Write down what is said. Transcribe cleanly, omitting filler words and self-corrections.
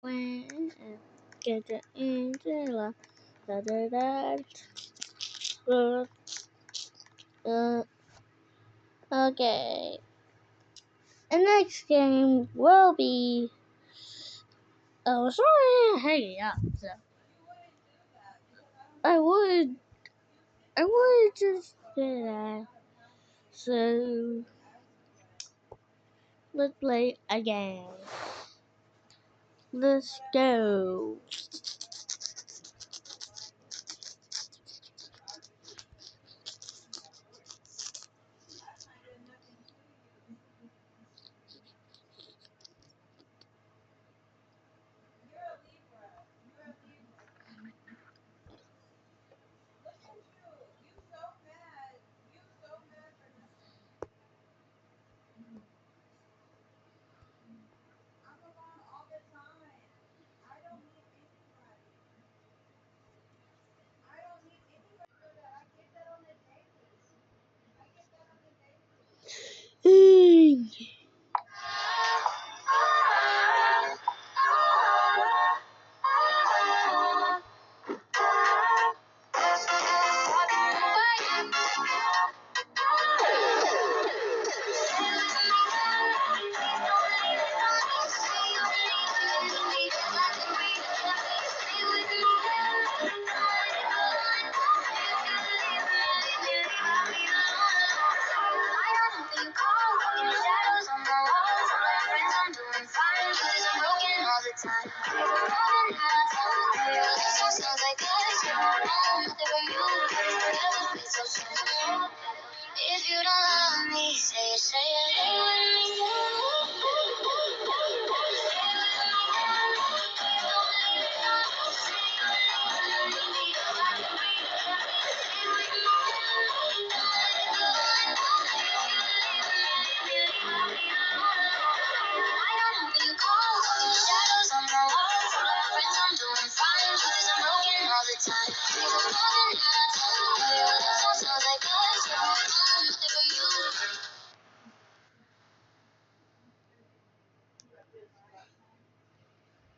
When get the Angela, da da da. Uh, okay. The next game will be. Oh, sorry, hanging up. So I would, I would just do that. So let's play again. Let's go. If you don't love me, say it, say it.